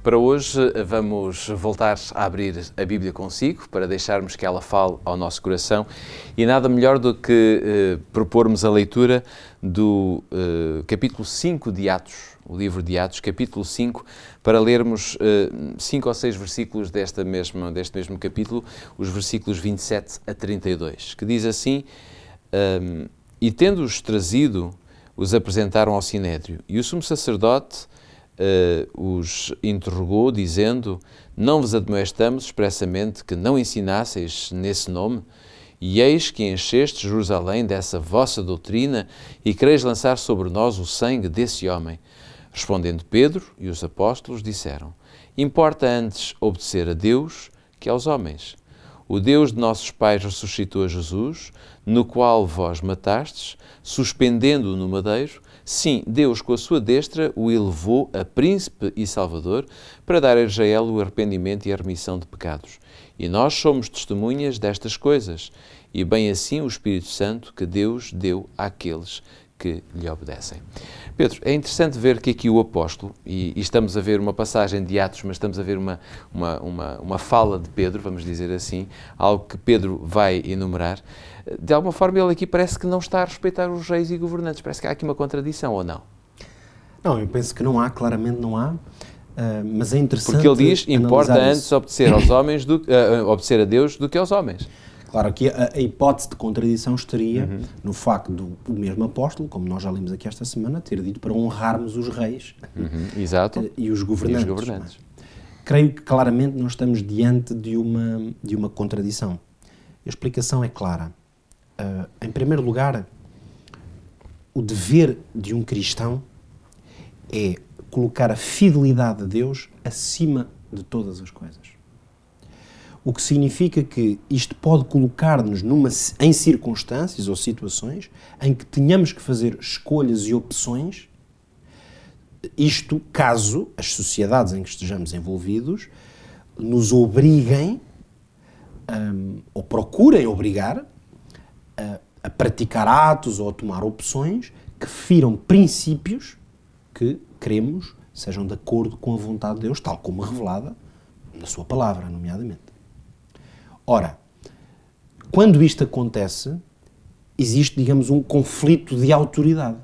Para hoje vamos voltar a abrir a Bíblia consigo, para deixarmos que ela fale ao nosso coração, e nada melhor do que propormos a leitura do capítulo 5 de Atos, o livro de Atos, capítulo 5, para lermos 5 ou 6 versículos deste mesmo capítulo, os versículos 27 a 32, que diz assim: e tendo-os trazido, os apresentaram ao Sinédrio, e o sumo sacerdote os interrogou, dizendo: não vos admoestamos expressamente que não ensinasseis nesse nome? E eis que encheste Jerusalém dessa vossa doutrina e quereis lançar sobre nós o sangue desse homem. Respondendo Pedro e os apóstolos disseram: importa antes obedecer a Deus que aos homens. O Deus de nossos pais ressuscitou a Jesus, no qual vós matastes, suspendendo-o no madeiro. Sim, Deus com a sua destra o elevou a príncipe e salvador para dar a Israel o arrependimento e a remissão de pecados. E nós somos testemunhas destas coisas, e bem assim o Espírito Santo que Deus deu àqueles que lhe obedecem. Pedro, é interessante ver que aqui o apóstolo, e estamos a ver uma passagem de Atos, mas estamos a ver uma fala de Pedro, vamos dizer assim, algo que Pedro vai enumerar. De alguma forma ele aqui parece que não está a respeitar os reis e governantes, parece que há aqui uma contradição, ou não? Não, eu penso que não há, claramente não há, mas é interessante. Porque ele diz: importa antes obedecer aos homens, obedecer a Deus do que aos homens. Claro, aqui a hipótese de contradição estaria no facto do mesmo apóstolo, como nós já limos aqui esta semana, ter dito para honrarmos os reis Exato. E os governantes. Creio que claramente nós estamos diante de uma contradição. A explicação é clara. Em primeiro lugar, o dever de um cristão é colocar a fidelidade a Deus acima de todas as coisas. O que significa que isto pode colocar-nos em circunstâncias ou situações em que tenhamos que fazer escolhas e opções, isto caso as sociedades em que estejamos envolvidos nos obriguem ou procurem obrigar a praticar atos ou a tomar opções que firam princípios que queremos sejam de acordo com a vontade de Deus, tal como revelada na sua palavra, nomeadamente. Ora, quando isto acontece, existe, digamos, um conflito de autoridade.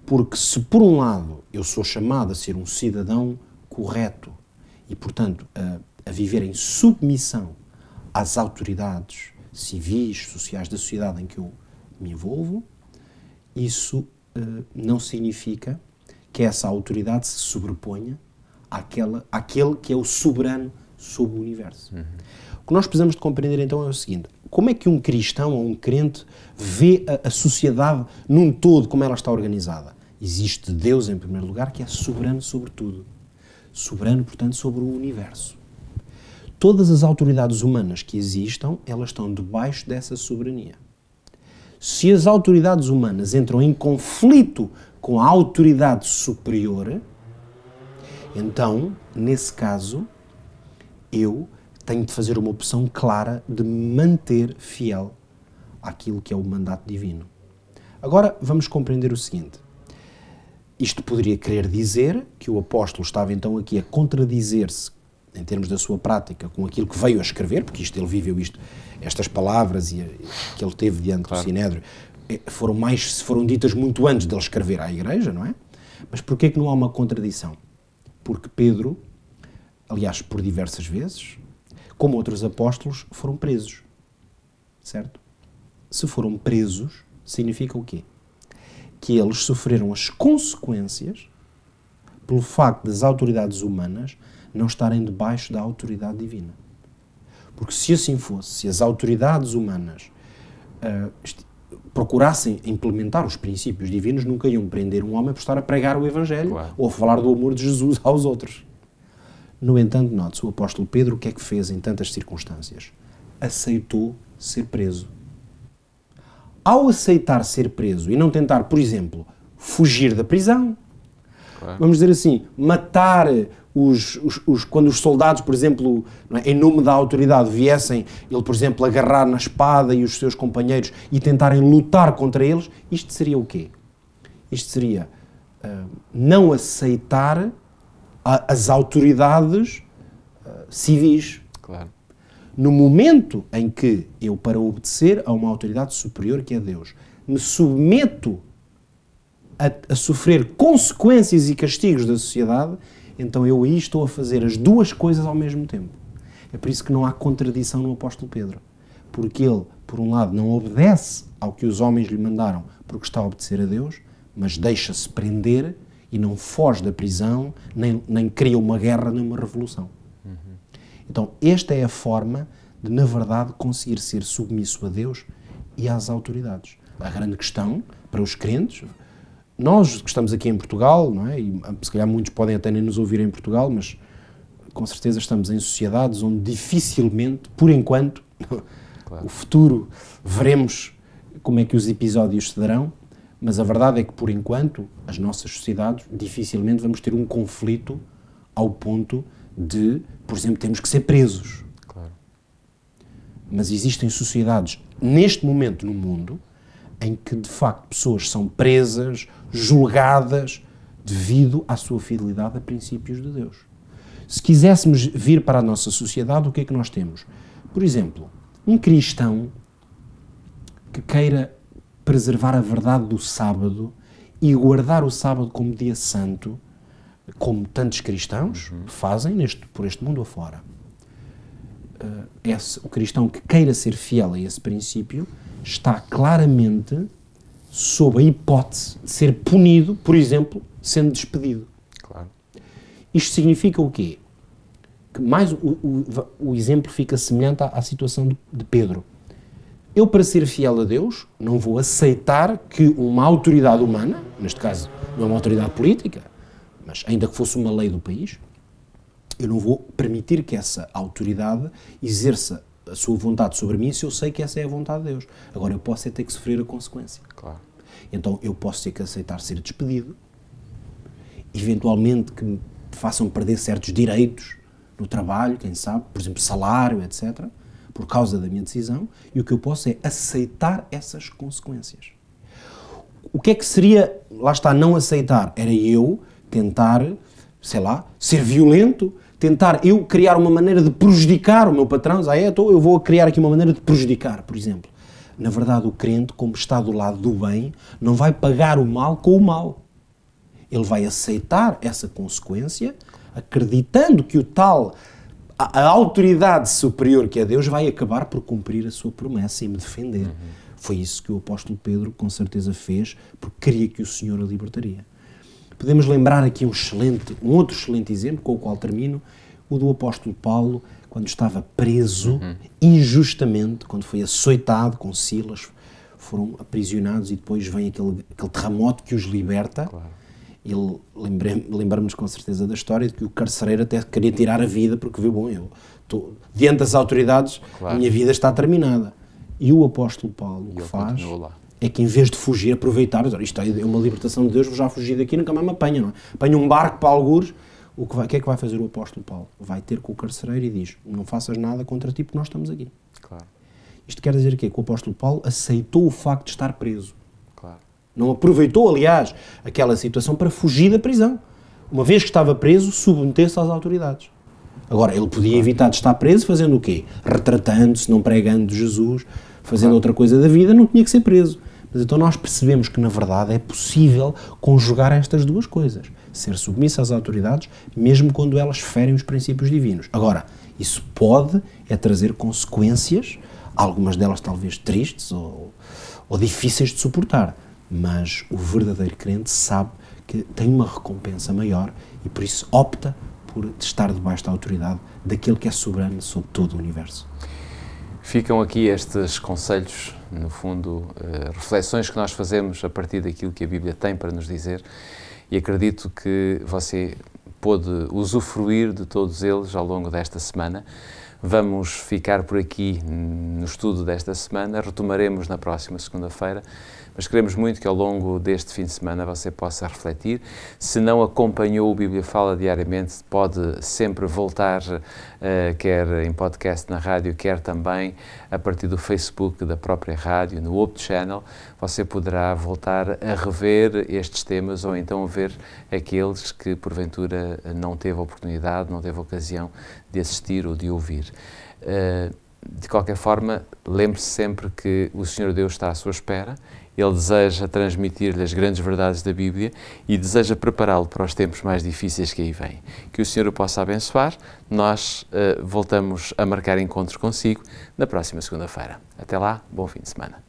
Porque se, por um lado, eu sou chamado a ser um cidadão correto e, portanto, a viver em submissão às autoridades civis, sociais da sociedade em que eu me envolvo, isso não significa que essa autoridade se sobreponha àquele que é o soberano sobre o universo. O que nós precisamos de compreender então é o seguinte: como é que um cristão ou um crente vê a sociedade num todo, como ela está organizada? Existe Deus em primeiro lugar, que é soberano sobre tudo. Soberano, portanto, sobre o universo. Todas as autoridades humanas que existam, elas estão debaixo dessa soberania. Se as autoridades humanas entram em conflito com a autoridade superior, então, nesse caso, eu tenho de fazer uma opção clara de me manter fiel àquilo que é o mandato divino. Agora, vamos compreender o seguinte. Isto poderia querer dizer que o apóstolo estava então aqui a contradizer-se, em termos da sua prática, com aquilo que veio a escrever, porque ele viveu estas palavras que ele teve diante do Sinédrio, foram ditas muito antes de ele escrever à igreja, não é? Mas porquê que não há uma contradição? Porque Pedro, aliás, por diversas vezes, como outros apóstolos, foram presos, certo? Se foram presos, significa o quê? Que eles sofreram as consequências pelo facto das autoridades humanas não estarem debaixo da autoridade divina. Porque se assim fosse, se as autoridades humanas procurassem implementar os princípios divinos, nunca iam prender um homem por estar a pregar o Evangelho ou a falar do amor de Jesus aos outros. No entanto, note-se, o apóstolo Pedro o que é que fez em tantas circunstâncias? Aceitou ser preso. Ao aceitar ser preso e não tentar, por exemplo, fugir da prisão, vamos dizer assim, matar quando os soldados, por exemplo, não é, em nome da autoridade viessem, ele, por exemplo, agarrar na espada e os seus companheiros e tentarem lutar contra eles, isto seria o quê? Isto seria não aceitar as autoridades civis. Claro. No momento em que eu, para obedecer a uma autoridade superior que é Deus, me submeto a sofrer consequências e castigos da sociedade, então eu aí estou a fazer as duas coisas ao mesmo tempo. É por isso que não há contradição no apóstolo Pedro. Porque ele, por um lado, não obedece ao que os homens lhe mandaram porque está a obedecer a Deus, mas deixa-se prender e não foge da prisão, nem cria uma guerra nem uma revolução. Então, esta é a forma de, na verdade, conseguir ser submisso a Deus e às autoridades. A grande questão, para os crentes, nós que estamos aqui em Portugal, não é? E se calhar muitos podem até nem nos ouvir em Portugal, mas com certeza estamos em sociedades onde dificilmente, por enquanto, claro, o futuro, veremos como é que os episódios se darão, mas a verdade é que, por enquanto, as nossas sociedades, dificilmente vamos ter um conflito ao ponto de, por exemplo, termos que ser presos. Claro. Mas existem sociedades, neste momento no mundo, em que, de facto, pessoas são presas, julgadas, devido à sua fidelidade a princípios de Deus. Se quiséssemos vir para a nossa sociedade, o que é que nós temos? Por exemplo, um cristão que queira preservar a verdade do sábado e guardar o sábado como dia santo, como tantos cristãos fazem por este mundo afora. O cristão que queira ser fiel a esse princípio está claramente sob a hipótese de ser punido, por exemplo, sendo despedido. Claro. Isto significa o quê? Que mais o exemplo fica semelhante à situação de Pedro. Eu, para ser fiel a Deus, não vou aceitar que uma autoridade humana, neste caso não é uma autoridade política, mas ainda que fosse uma lei do país, eu não vou permitir que essa autoridade exerça a sua vontade sobre mim se eu sei que essa é a vontade de Deus. Agora, eu posso é ter que sofrer a consequência. Claro. Então, eu posso ter que aceitar ser despedido, eventualmente que me façam perder certos direitos no trabalho, quem sabe, por exemplo, salário, etc., por causa da minha decisão, e o que eu posso é aceitar essas consequências. O que é que seria, lá está, não aceitar? Era eu tentar, sei lá, ser violento, tentar eu criar uma maneira de prejudicar o meu patrão, então eu vou criar aqui uma maneira de prejudicar, por exemplo. Na verdade, o crente, como está do lado do bem, não vai pagar o mal com o mal. Ele vai aceitar essa consequência, acreditando que a autoridade superior que é Deus vai acabar por cumprir a sua promessa e me defender. Foi isso que o apóstolo Pedro com certeza fez, porque queria que o Senhor a libertaria. Podemos lembrar aqui um outro excelente exemplo, com o qual termino, o do apóstolo Paulo, quando estava preso injustamente, quando foi açoitado com Silas, foram aprisionados e depois vem aquele terremoto que os liberta. Claro. Ele lembramos com certeza da história de que o carcereiro até queria tirar a vida porque viu, bom, eu estou diante das autoridades, claro, a minha vida está terminada. E o apóstolo Paulo o que faz é que, em vez de fugir, aproveitar, isto é uma libertação de Deus, vou já fugir daqui, nunca mais me apanha, não é? Apanha um barco para algures, o que é que vai fazer o apóstolo Paulo? Vai ter com o carcereiro e diz, não faças nada contra ti porque nós estamos aqui. Claro. Isto quer dizer o quê? Que o apóstolo Paulo aceitou o facto de estar preso. Claro. Não aproveitou, aliás, aquela situação para fugir da prisão. Uma vez que estava preso, submeteu-se às autoridades. Agora, ele podia evitar de estar preso fazendo o quê? Retratando-se, não pregando Jesus, fazendo outra coisa da vida, não tinha que ser preso. Mas então nós percebemos que, na verdade, é possível conjugar estas duas coisas. Ser submisso às autoridades, mesmo quando elas ferem os princípios divinos. Agora, isso pode trazer consequências, algumas delas talvez tristes ou difíceis de suportar. Mas o verdadeiro crente sabe que tem uma recompensa maior e por isso opta por estar debaixo da autoridade daquele que é soberano sobre todo o universo. Ficam aqui estes conselhos, no fundo, reflexões que nós fazemos a partir daquilo que a Bíblia tem para nos dizer, e acredito que você pôde usufruir de todos eles ao longo desta semana. Vamos ficar por aqui no estudo desta semana, retomaremos na próxima segunda-feira, mas queremos muito que ao longo deste fim de semana você possa refletir. Se não acompanhou o Bíblia Fala diariamente, pode sempre voltar, quer em podcast na rádio, quer também a partir do Facebook da própria rádio, no Hope Channel, você poderá voltar a rever estes temas ou então ver aqueles que porventura não teve oportunidade, não teve ocasião de assistir ou de ouvir. De qualquer forma, lembre-se sempre que o Senhor Deus está à sua espera, Ele deseja transmitir-lhe as grandes verdades da Bíblia e deseja prepará-lo para os tempos mais difíceis que aí vêm. Que o Senhor o possa abençoar. Nós voltamos a marcar encontros consigo na próxima segunda-feira. Até lá, bom fim de semana.